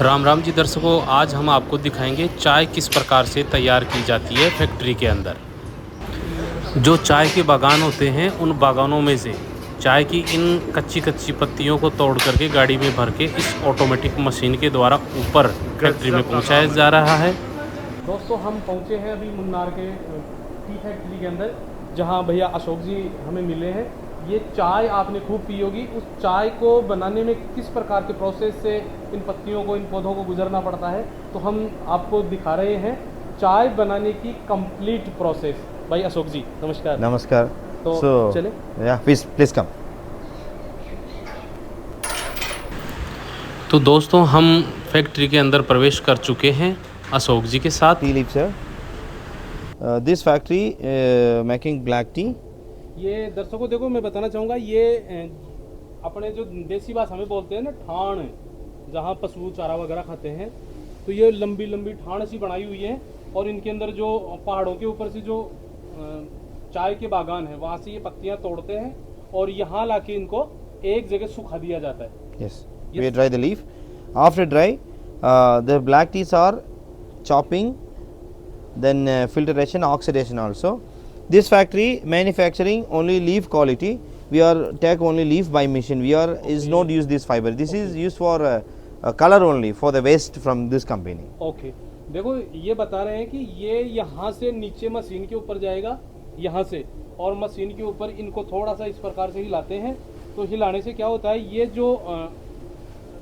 राम राम जी दर्शकों, आज हम आपको दिखाएंगे चाय किस प्रकार से तैयार की जाती है फैक्ट्री के अंदर। जो चाय के बागान होते हैं उन बागानों में से चाय की इन कच्ची कच्ची पत्तियों को तोड़ करके गाड़ी में भर के इस ऑटोमेटिक मशीन के द्वारा ऊपर फैक्ट्री में पहुंचाया जा रहा है। दोस्तों, हम पहुंचे हैं अभी मुन्नार के टी फैक्ट्री के अंदर, जहां भैया अशोक जी हमें मिले हैं। ये चाय आपने खूब पी होगी, उस चाय को बनाने में किस प्रकार के प्रोसेस से इन पत्तियों को, इन पौधों को गुजरना पड़ता है, तो हम आपको दिखा रहे हैं चाय बनाने की कंप्लीट प्रोसेस। भाई अशोक जी नमस्कार। नमस्कार। तो चले प्लीज कम। तो दोस्तों, हम फैक्ट्री के अंदर प्रवेश कर चुके हैं अशोक जी के साथ। T leaf sir, this factory making black T. ये दर्शकों देखो, मैं बताना चाहूँगा, ये अपने जो देसी भाषा में बोलते हैं ना ठाण, जहाँ पशु चारा वगैरह खाते हैं, तो ये लंबी लंबी ठाण सी बनाई हुई है। और इनके अंदर जो पहाड़ों के ऊपर से जो चाय के बागान है, वहाँ से ये पत्तियाँ तोड़ते हैं और यहाँ लाके इनको एक जगह सुखा दिया जाता है। Yes, we dry the leaf. After dry the black teas are chopping, then filtration, oxidation also. This factory manufacturing only leaf quality. We are take only leaf by machine. We are is not use this fiber. This is used for color only for the waste from this company. Okay. देखो, ये बता रहे हैं कि ये यहाँ से नीचे मशीन के ऊपर जाएगा, यहाँ से, और मशीन के ऊपर इनको थोड़ा सा इस प्रकार से हिलाते हैं। तो हिलाने से क्या होता है, ये जो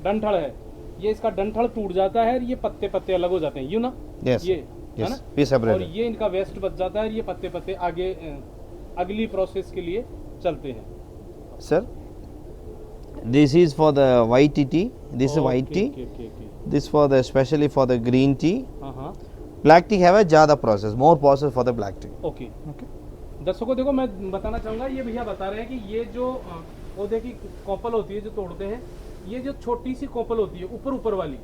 डंठल है, ये इसका डंठल टूट जाता है, ये पत्ते पत्ते अलग हो जाते हैं, यूँ ना। Yes. ये है Yes. ना, और ये इनका वेस्ट बच जाता है, ये पत्ते पत्ते आगे अगली प्रोसेस के लिए चलते हैं। Sir, this is for the white tea. This is white tea. This for the especially for the green tea. Black tea have a ज़्यादा process, more process for the black tea. Okay. दर्शकों देखो, मैं बताना चाहूँगा, ये भैया बता रहे हैं कि ये जो पौधे की कोपल होती है जो तोड़ते हैं, ये जो छोटी सी कोपल होती है ऊपर ऊपर वाली,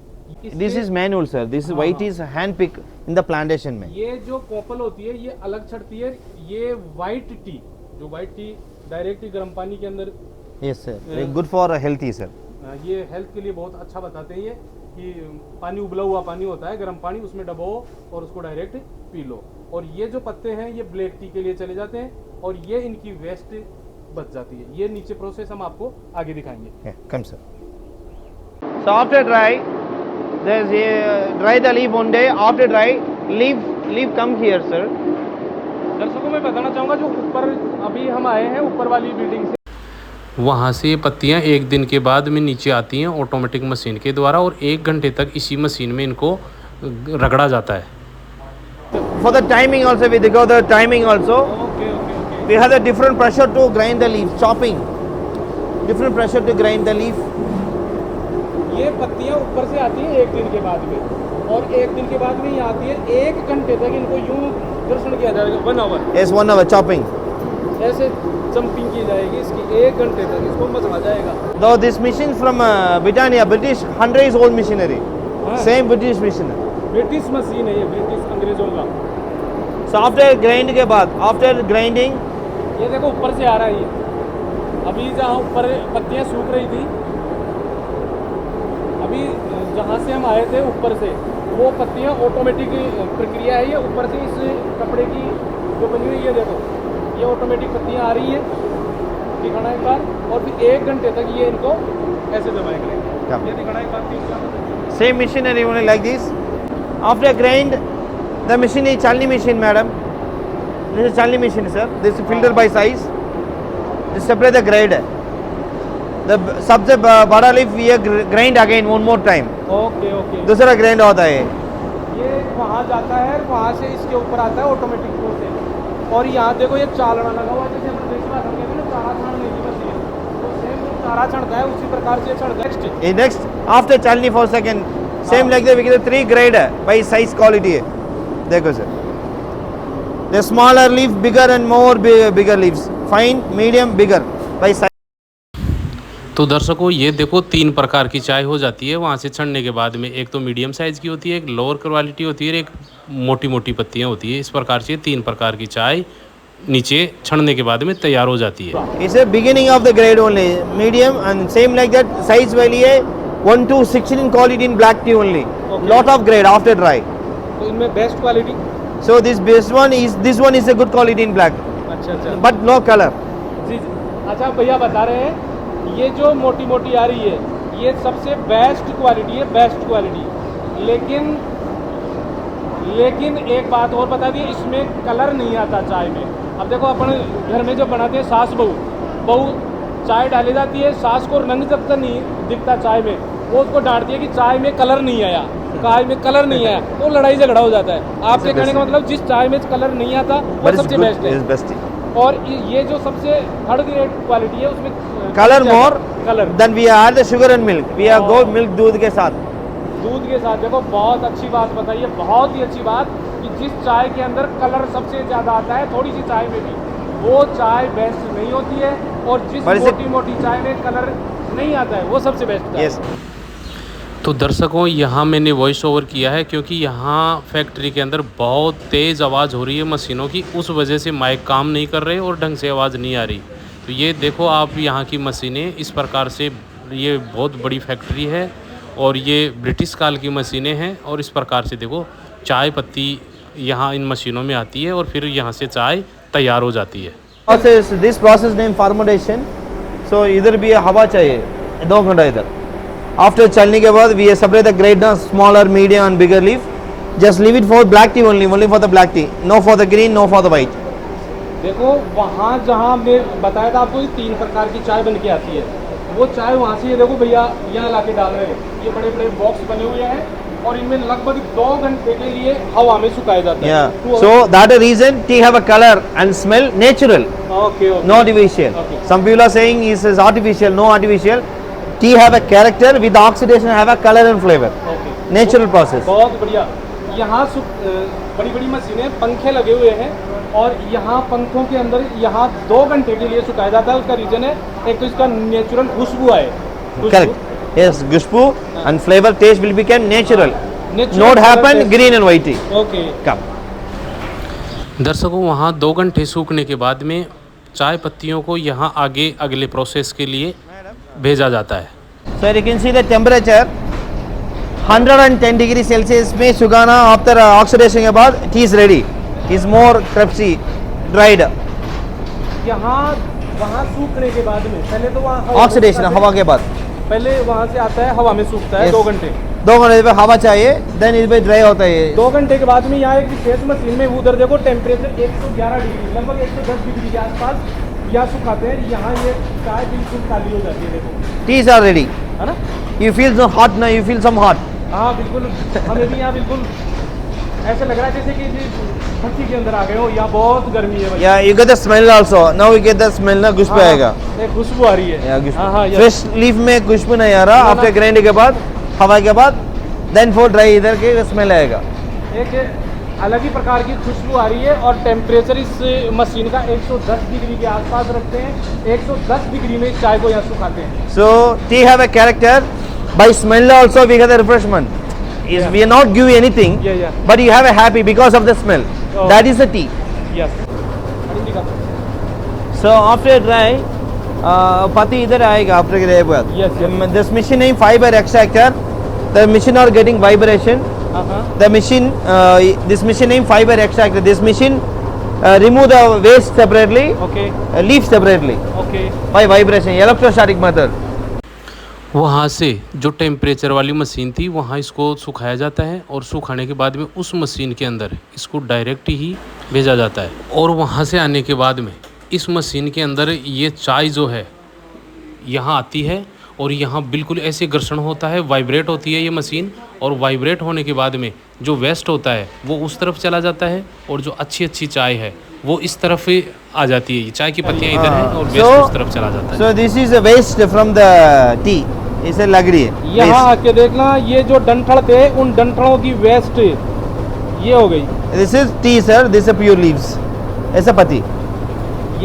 This is manual sir. This is white is hand pick in the plantation में। ये जो कोपल होती है ये अलग छटती है। ये वाइट टी, जो वाइट टी डायरेक्ट गर्म पानी के अंदर, Yes sir, good for healthy sir। ये हेल्थ के लिए बहुत अच्छा बताते हैं ये, कि पानी उबला हुआ पानी होता है, गर्म पानी, उसमें डबो और उसको डायरेक्ट पी लो। और ये जो पत्ते हैं ये ब्लैक टी के लिए चले जाते हैं, और ये इनकी वेस्ट बच जाती है। ये नीचे प्रोसेस हम आपको आगे दिखाएंगे। Come sir। So after dry, there's dry the leaf one day. After dry, leaf come here sir। दर्शकों, मैं बताना चाहूँगा, जो ऊपर अभी हम आए हैं ऊपर वाली बिल्डिंग से, वहाँ से ये पत्तियाँ एक दिन के बाद में नीचे आती हैं ऑटोमेटिक मशीन के द्वारा, और 1 घंटे तक इसी मशीन में इनको रगड़ा जाता है। For the timing also, we go the timing also। Okay. We have a different pressure to grind the leaf, chopping, different pressure to grind the leaf। ये पत्तियाँ ऊपर से आती हैं 1 दिन के बाद में, और 1 दिन के बाद में ये आती है 1 घंटे तक इनको यूँ घर्षण किया जाएगा, 1 hour। Yes, 1 hour chopping। ऐसे जंपिंग की जाएगी इसकी, 1 घंटे तक इसको मसला जाएगा। Though this machine from Britannia, British 100 years old machinery, same British machinery। British machine है ये, ब्रिटिश अंग्रेजों का। So after grind के बाद, after grinding, ये देखो ऊपर से आ रहा है ये। अभी जहाँ ऊपर पत्तियाँ सूख रही थी, अभी जहाँ से हम आए थे ऊपर से, वो पत्तियाँ ऑटोमेटिक प्रक्रिया है। ये ऊपर से इस कपड़े की जो बनी हुई है, देखो ये ऑटोमेटिक पत्तियाँ आ रही हैं, दिखाना एक बार, और फिर 1 घंटे तक ये इनको ऐसे दबाए करेंगे। ये दिखाना एक बार, same machinery only like this। After grind, the machine is chalni machine madam। This is chalni machine sir। This is filter by size। This separate the grade। The सबसे बड़ा leaf ये grind again one more time। Okay. दूसरा grind होता है। ये वहाँ जाता है, वहाँ से इसके ऊपर आता है ऑटोमेटिक प्रोसेस। और यहाँ देखो ये चालना लगा हुआ है, जैसे हम देसी भाषा में कहते हैं ना, चारा छानने की मशीन, तो सेम चारा छानता है उसी प्रकार से छानता है। Next after chalni for second, same like that we get 3 grade by size quality है। देखो sir, the smaller leaf, bigger and more bigger leaves, fine, medium, bigger by size। तो दर्शकों, ये देखो 3 प्रकार की चाय हो जाती है वहाँ से छड़ने के बाद में। एक तो मीडियम साइज़ की होती है, एक लोअर क्वालिटी होती है, और एक मोटी मोटी पत्तियाँ होती है। इस प्रकार से 3 प्रकार की चाय नीचे छड़ने के बाद में तैयार हो जाती है। It's a beginning of the grade only, medium and same like that size value है 1 to 16 quality in black tea only. Okay. Lot of grade after dry. तो इनमें best quality? So this one is a good quality in black, अच्छा अच्छा but no color. जी जी। अच्छा भैया बता रहे हैं ये जो मोटी मोटी आ रही है ये सबसे बेस्ट क्वालिटी है, बेस्ट क्वालिटी। लेकिन एक बात और बता दी, इसमें कलर नहीं आता चाय में। अब देखो अपन घर में जो बनाते हैं सास बहू चाय डाली जाती है, सास को रंग जब तक नहीं दिखता चाय में, वो उसको डांटती है कि चाय में कलर नहीं आया, चाय में कलर नहीं आया, तो लड़ाई झगड़ा हो जाता है। आपके कहने का मतलब जिस चाय में कलर नहीं आता वो But it's सबसे good, बेस्ट है। it's best tea. और ये जो सबसे थर्ड ग्रेड क्वालिटी है उसमें Color more colour than we add the sugar and milk. We have go milk दूध के साथ. दूध के साथ। देखो बहुत अच्छी बात बताई है, बहुत ही अच्छी बात कि जिस चाय के अंदर कलर सबसे ज़्यादा आता है थोड़ी सी चाय में भी, वो चाय बेस्ट नहीं होती है, और जिस But is it- मोटी मोटी चाय में कलर नहीं आता है वो सबसे बेस्ट है। Yes. तो दर्शकों यहाँ मैंने वॉइस ओवर किया है क्योंकि यहाँ फैक्ट्री के अंदर बहुत तेज़ आवाज़ हो रही है मशीनों की, उस वजह से माइक काम नहीं कर रहे और ढंग से आवाज़ नहीं आ रही। तो ये देखो आप यहाँ की मशीनें इस प्रकार से, ये बहुत बड़ी फैक्ट्री है और ये ब्रिटिश काल की मशीनें हैं, और इस प्रकार से देखो चाय पत्ती यहाँ इन मशीनों में आती है और फिर यहाँ से चाय तैयार हो जाती है। This process name fermentation. So इधर भी हवा चाहिए 2 घंटा इधर। After चलने के बाद we separate the grade ना smaller, medium and bigger leaf. Just leave it for black tea only for the black tea. No for the green, no for the white. देखो वहाँ जहाँ मैं बताया था आपको, ये 3 प्रकार की चाय बन के आती है, वो चाय वहाँ से ये देखो भैया यहाँ ला के डाल रहे हैं। ये बड़े बड़े बॉक्स बने हुए हैं और इनमें लगभग 2 घंटे के लिए हवा में सुखाया जाता है। Yeah. So that a reason tea have a color and smell natural, okay okay. no artificial. Okay. Some people are saying it is artificial, no artificial. Tea have a character with oxidation have a color and flavor. Okay. Natural process. बहुत बढ़िया। यहाँ बड़ी बड़ी मशीनें, पंखे लगे हुए हैं और यहाँ पंखों के अंदर यहाँ 2 घंटे के लिए सुखाया जाता है। उसका रीज़न है एक तो इसका नेचुरल खुशबू आए। Correct. Yes, gushbu and flavor taste will become natural. Natural Not flavor happen taste. green and white tea. Okay. Come. दर्शकों वहाँ 2 घंटे सूखने के बाद में चाय पत्तियों को यहाँ आगे अगले प्रोसेस के लिए भेजा जाता है। So you can see the temperature 110 degree Celsius में सुखाना after oxidation के बाद tea is ready. Is more crepsy, dried. यहाँ वहाँ सूखने के बाद में पहले तो वहाँ Oxidation हवा के बाद पहले वहाँ से आता है, हवा में सूखता है Yes. 2 घंटे। 2 घंटे पे हवा चाहिए, then इस पे ड्राई होता है। 2 घंटे के बाद में यहाँ एक विशेष मशीन में उधर देखो टेम्परेचर 111 डिग्री, लगभग 110 डिग्री के आसपास यहाँ सुखाते हैं। यहाँ ये चाय बिल्कुल खाली हो जाती है, देखो Teas are ready. है ना। You feel some hot now, you feel some hot. हाँ बिल्कुल, हमें भी यहाँ बिल्कुल ऐसा लग रहा है जैसे कि भट्टी के अंदर आ गए हो। यहाँ बहुत गर्मी है भाई। Yeah, you get the smell also. Now you get the smell ना खुशबू आएगा। एक खुशबू आ रही है। Yeah, हाँ हाँ yes. फ्रेश लीफ में खुशबू नहीं आ रहा। आफ्टर ग्राइंड के बाद हवा के बाद देन फॉर ड्राई इधर के स्मेल आएगा। एक अलग ही प्रकार की खुशबू आ रही है और टेम्परेचर इस मशीन का 110 डिग्री के आसपास रखते हैं। 110 डिग्री में चाय को यहाँ सुखाते हैं। So tea have a character. By smell also we get the refreshment. Is Yeah. we are not give you anything, Yeah. but you have a happy because of the smell. Oh. That is the tea. Yes. So after dry, पत्ती इधर आएगा after dry के बाद. Yes, yes. This machine name fiber extractor. The machine are getting vibration. हाँ The machine, this machine name fiber extractor. This machine remove the waste separately, okay leaf separately okay. by vibration, electrostatic method. वहाँ से जो temperature वाली machine थी वहाँ इसको सुखाया जाता है और सुखाने के बाद में उस मशीन के अंदर इसको डायरेक्ट ही भेजा जाता है। और वहाँ से आने के बाद में इस मशीन के अंदर ये चाय जो है यहाँ आती है और यहाँ बिल्कुल ऐसे घर्षण होता है, वाइब्रेट होती है ये मशीन, और वाइब्रेट होने के बाद में जो वेस्ट होता है वो उस तरफ चला जाता है और जो अच्छी अच्छी चाय है वो इस तरफ आ जाती है। ये चाय की पत्तियाँ इधर हैं और वेस्ट उस तरफ चला जाता है। So this is a waste from the tea. इसे लग रही है यहाँ आके देखना, ये जो डंठल थे उन डंठलों की वेस्ट ये हो गई। This is T sir, this is pure leaves, ऐसा पत्ती।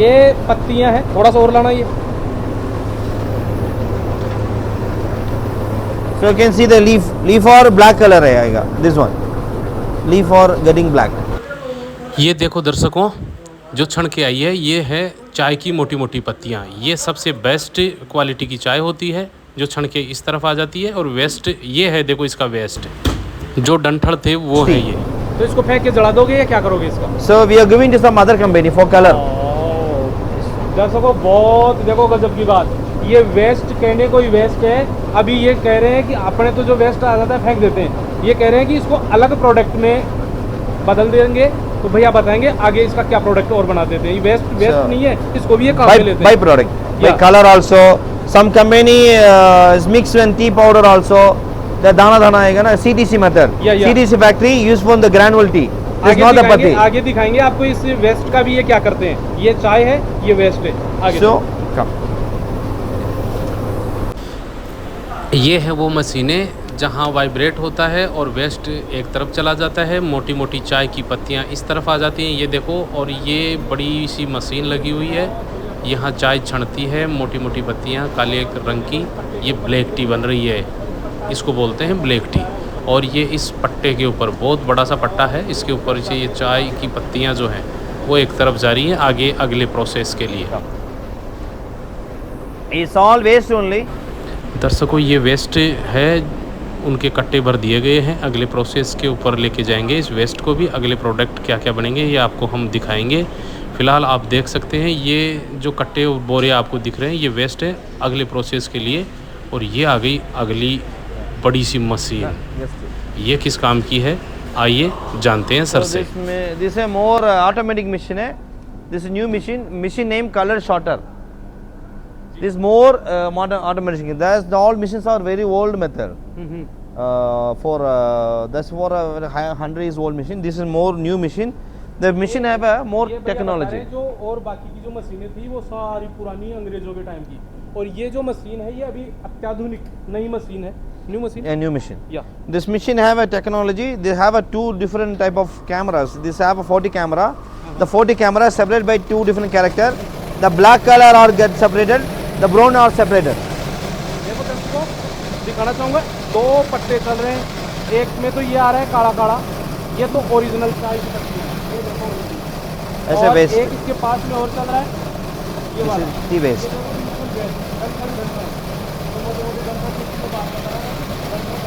ये पत्तियां हैं, थोड़ा सा और लाना ये। So you can see the leaf और black color है आएगा, this one, leaf और getting black। ये देखो दर्शकों जो छण के आई है ये है चाय की मोटी मोटी पत्तियाँ। ये सबसे बेस्ट क्वालिटी की चाय होती है जो छण के इस तरफ आ जाती है। और वेस्ट ये है, देखो इसका वेस्ट जो डंठल थे वो है ये। तो इसको फेंक के जला दोगे या क्या करोगे इसका? So we are giving to some other company for color. दर्शकों बहुत देखो गजब की बात, ये वेस्ट कहने को ही वेस्ट है। अभी ये कह रहे हैं कि अपने तो जो वेस्ट आ जाता है फेंक देते हैं, ये कह रहे हैं कि इसको अलग प्रोडक्ट में बदल देंगे। तो भैया बताएंगे आगे इसका क्या प्रोडक्ट और बना देते हैं। ये वेस्ट नहीं है, इसको भी ये काम में लेते By हैं। product, by Yeah. color also. Some company is mixed with tea powder also. The dana आएगा ना, CTC method. Yeah. CTC factory used for the granule tea. It's आगे not the दिखाएंगे, patti. आगे दिखाएंगे आपको इस वेस्ट का भी ये क्या करते हैं। ये चाय है, ये वेस्ट है। आगे So come. ये है वो मशीनें जहाँ वाइब्रेट होता है और वेस्ट एक तरफ चला जाता है। मोटी मोटी चाय की पत्तियाँ इस तरफ आ जाती हैं, ये देखो। और ये बड़ी सी मशीन लगी हुई है, यहाँ चाय छनती है। मोटी मोटी पत्तियाँ काले रंग की, ये ब्लैक टी बन रही है, इसको बोलते हैं ब्लैक टी। और ये इस पट्टे के ऊपर बहुत बड़ा सा पट्टा है, इसके ऊपर से ये चाय की पत्तियाँ जो हैं वो एक तरफ जा रही हैं आगे अगले प्रोसेस के लिए। It's all waste only. दर्शकों ये वेस्ट है, उनके कट्टे भर दिए गए हैं, अगले प्रोसेस के ऊपर लेके जाएंगे इस वेस्ट को भी। अगले प्रोडक्ट क्या क्या बनेंगे ये आपको हम दिखाएंगे। फ़िलहाल आप देख सकते हैं ये जो कट्टे और बोरे आपको दिख रहे हैं ये वेस्ट है अगले प्रोसेस के लिए। और ये आ गई अगली बड़ी सी मशीन, ये किस काम की है आइए जानते हैं सर से। This is more automatic machine है. This is new machine name color sorter. This more modern automatic machine. The all machines are very old method. That's for a 100 years old machine. This is more new machine. The machine have a more ये भैया बता रहे technology. हैं जो और बाकी की जो मशीनें थी वो सारी पुरानी अंग्रेजों के टाइम की, और ये जो मशीन है ये अभी अत्याधुनिक नई मशीन है, new machine. A new machine. या This machine have a technology. They have a two different type of cameras. This have a 40 camera. The 40 camera is separated by two different character. The black color are get separated. The brown are separated. देखो दोस्तों दिखाना चाहूँगा, दो पट्टे चल रहे हैं। एक में तो ये आ रहा है काला काला, ये तो ओरिजिनल चाय की पत्ती है, ये देखो original। ऐसे और waste. एक इसके पास में और चल रहा है ये वाला, Tea waste. ये देखो बिल्कुल waste, डंठल डंठल। तो मोटे-मोटे डंठल की तो बात बता रहा है, डंठल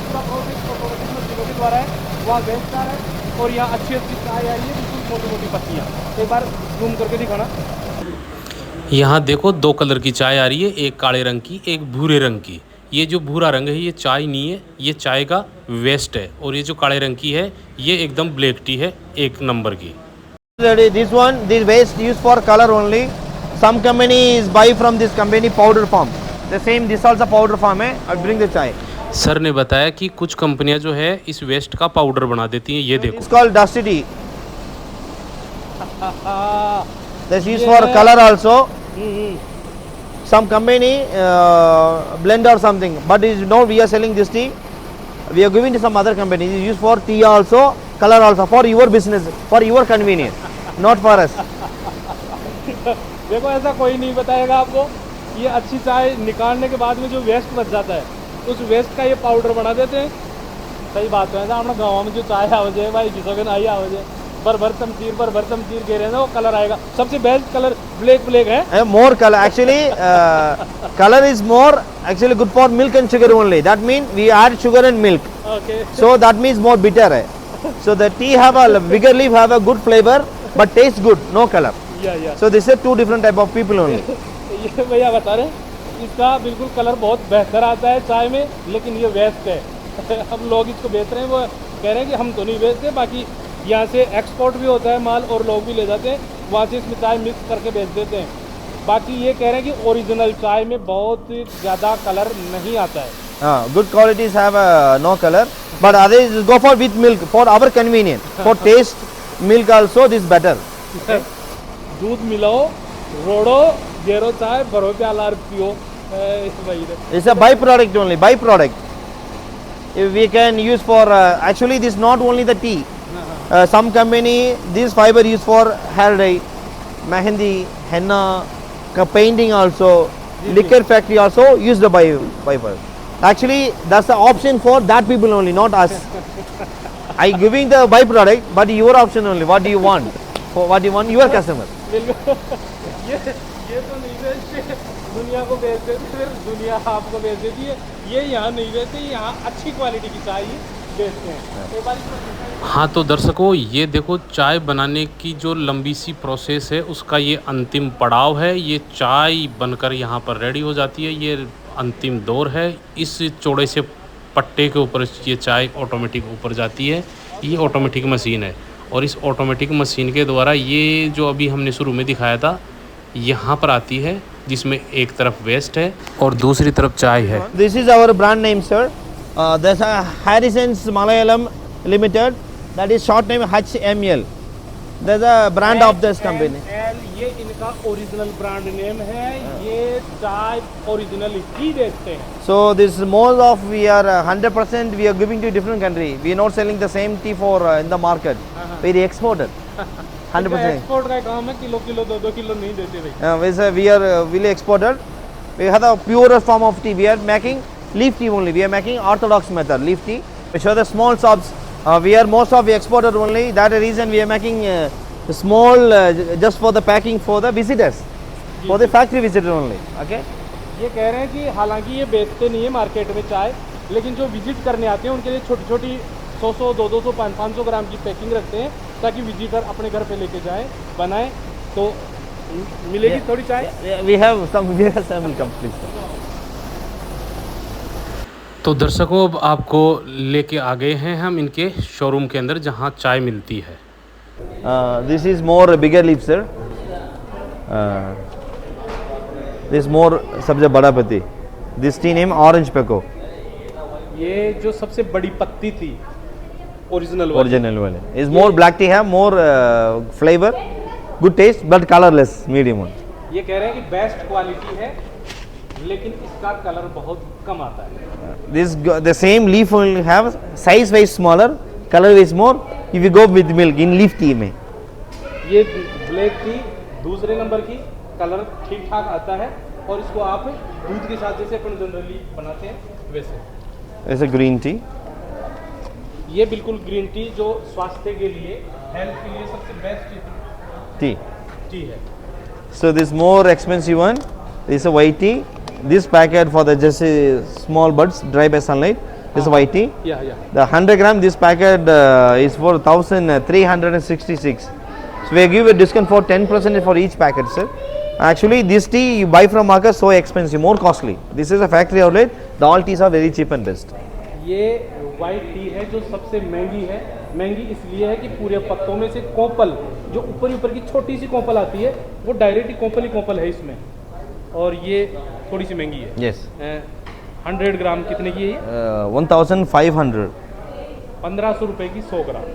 पूरा प्रोसेस ऑटोमेटिक मशीनों के द्वारा है, वहाँ वेस्ट आ रहा है और यहाँ अच्छी अच्छी चाय आ रही है, बिल्कुल मोटी-मोटी पत्तियाँ। एक बार जूम करके दिखाना। यहाँ देखो दो कलर की चाय आ रही है, एक काले रंग की एक भूरे रंग की। ये जो भूरा रंग है ये चाय नहीं है, ये चाय का वेस्ट है। और ये जो काले रंग की है ये एकदम ब्लैक टी है, एक नंबर की। This waste used for color only. Some companies buy from this company powder form. The same this also powder form है. I bring the chai. Sir ने बताया कि कुछ कंपनियां जो है इस वेस्ट का पाउडर बना देती हैं, ये देखो। It's called dusty tea. That's used for color also. Some company blend or something, but is no we are selling this tea. We are giving to some other company. It's used for tea also, color also, for your business, for your convenience, not for us. देखो ऐसा कोई नहीं बताएगा आपको, ये अच्छी चाय निकालने के बाद में जो वेस्ट बच जाता है उस वेस्ट का ये पाउडर बना देते हैं। सही बात है, अपना गाँव में जो चाय आवे भाई जिसके आई आवे भर भर तमचीर कह रहे हैं ना, वो कलर आएगा। सबसे बेस्ट कलर ब्लैक है। More color actually, color is more actually good for milk and sugar only. That means we add sugar and milk, okay so that means more bitter है. So the tea have a bigger leaf have a good flavor, but taste good, no color. या So this is two different type of people only. ये भैया बता रहे हैं इसका बिल्कुल colour बहुत बेहतर आता है चाय में, लेकिन ये वेस्ट है। हम लोग इसको बेच रहे हैं, वो कह रहे हैं कि हम तो नहीं बेचते, बाकी यहाँ से एक्सपोर्ट भी होता है माल और लोग भी ले जाते हैं, वहाँ से इसमें चाय मिक्स करके बेच देते हैं। बाकी ये कह रहे हैं कि ओरिजिनल चाय में बहुत ज़्यादा कलर नहीं आता है। Good qualities have no color, but others go for with milk for our convenience. For taste, milk also this better. दूध मिलाओ, रोड़ो, गेरो चाय, भरो प्याला और पियो। वही है। It's a byproduct only, byproduct. If we can use for actually this not only the tea. Some company this fiber used for hair dye, mehendi, henna, painting also, liquor factory also use the fiber. Actually that's the option for that people only, not us. I giving the byproduct, but your option only. What do you want? For what do you want? Your customer. ये तो नहीं बेचते, दुनिया को बेच देते, फिर दुनिया आपको बेच देती है। ये यहाँ नहीं बेचते, यहाँ अच्छी क्वालिटी की चाय ही बेचते हैं। एक बार हाँ तो दर्शकों, ये देखो चाय बनाने की जो लंबी सी प्रोसेस है उसका ये अंतिम पड़ाव है। ये चाय बनकर यहाँ पर रेडी हो जाती है, ये अंतिम दौर है। इस चौड़े से पट्टे के ऊपर ये चाय ऑटोमेटिक ऊपर जाती है। ये ऑटोमेटिक मशीन है और इस ऑटोमेटिक मशीन के द्वारा ये जो अभी हमने शुरू में दिखाया था यहाँ पर आती है, जिसमें एक तरफ वेस्ट है और दूसरी तरफ चाय है। This is our brand name, sir. There's a Harrison's Malayalam Limited. That is short name HML. There's a brand of this company. ये इनका ओरिजिनल ब्रांड नेम है। ये चाय ओरिजिनल ही बेचते हैं। So this most of we are 100% we are giving to different country. We are not selling the same tea for in the market. We exported. 100%. Export का काम है, किलो किलो 2-2 किलो नहीं देते भाई। We are really exported. We have the purest form of tea. We are making leaf tea only. We are making orthodox method leaf tea. We show the small shops. We are most of exported only. That is the reason we are making small just for the packing for the visitors, for the factory visitor only. Okay. ये कह रहे हैं कि हालांकि ये बेचते नहीं है मार्केट में चाय, लेकिन जो विजिट करने आते हैं उनके लिए छोटी छोटी 100-100, 200, 500 ग्राम की पैकिंग रखते हैं ताकि विजिटर अपने घर पे लेके जाएं, बनाएं तो मिलेगी थोड़ी चाय। We have some will come please. तो दर्शकों, अब आपको लेके आ गए हैं हम इनके शोरूम के अंदर जहाँ चाय मिलती है। This is more bigger leaf, sir. This more सबसे बड़ा पत्ती. This tea name orange pekoe. ये जो सबसे बड़ी पत्ती थी ओरिजिनल वाली, Original वाले. Is more black tea have more flavor, good taste but colorless medium one. ये कह रहे हैं कि बेस्ट क्वालिटी है लेकिन इसका कलर बहुत कम आता है। This the same leaf will have size wise smaller, color wise more. If you go with milk in leaf tea में. ये ब्लैक टी दूसरे नंबर की, कलर ठीक ठाक आता है और इसको आप दूध के साथ जैसे अपन जनरली बनाते हैं वैसे। ऐसे green tea. ये बिल्कुल ग्रीन टी जो स्वास्थ्य के लिए, हेल्थ के लिए सबसे बेस्ट Tea. टी है। So this more expensive one. This is a white tea. This packet for the just small buds dry by sunlight. This is white tea. या The 100 gram this packet is for 1366. So we give a discount for 10% for each packet, sir. Actually, this tea you buy from market so expensive, more costly. This is a factory outlet. The all teas are very cheap and best. ये white T है जो सबसे महंगी है। महंगी इसलिए है कि पूरे पत्तों में से कोंपल, जो ऊपर की छोटी सी कोंपल आती है, वो डायरेक्ट ही कोंपल है इसमें, और ये थोड़ी सी महंगी है। Yes. 100 ग्राम कितने की है ये? 1500. 1500 रुपए की 100 ग्राम।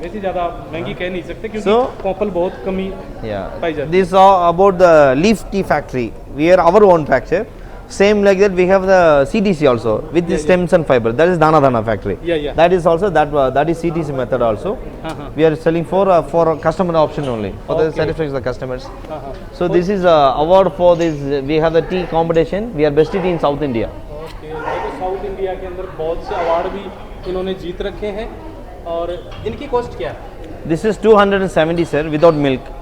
वैसे ज़्यादा महंगी कह नहीं सकते क्योंकि So- कोंपल बहुत कम ही Yeah. पाई जाती है। This is all about the leaf tea factory. We are our own factory. Same like that we have the CDC also with the stems and fiber. That is Dana factory. Yeah. That is also that is CDC method also. हाँ। We are selling for customer option only for the Okay. satisfaction of the customers. हाँ। So this is award for this. We have the tea competition. We are best tea in South India. Okay, देखो south India के अंदर बहुत से award भी इन्होंने जीत रखे हैं। और इनकी कॉस्ट क्या है? This is 270, sir, without milk.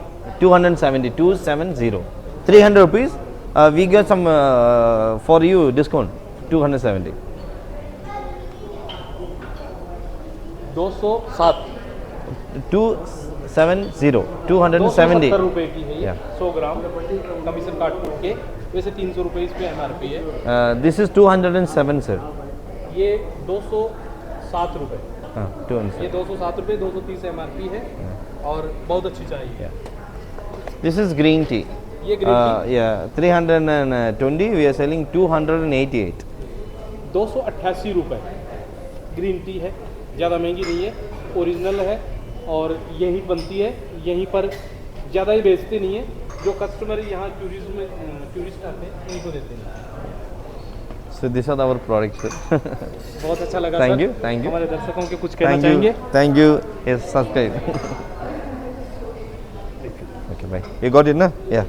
270, 270. 300 rupees. We get some for you discount. 270. 207 270. 270. 270 रुपए की है ये। Yeah. 100 ग्राम कमीशन काट के, वैसे 300 रुपए इस पे MRP है। This is 207, sir. ये 207 रुपए, 207. ये 207 रुपए, 230 MRP है और बहुत अच्छी चाय है। This is green tea. ये green tea Yeah, 320. We are selling 288. 288 रुपए ग्रीन टी है, ज़्यादा महंगी नहीं है, ओरिजिनल है और यहीं बनती है, यहीं पर ज़्यादा ही बेचते नहीं है। जो कस्टमर यहाँ टूरिस्ट आते हैं उन्हीं को देते हैं। So these are our products, sir. बहुत अच्छा लगा Thank sir. you, thank you. हमारे दर्शकों के कुछ कहना Thank चाहेंगे? you. Thank you. Yes, subscribe. Okay, bye. You got it, na? Yeah.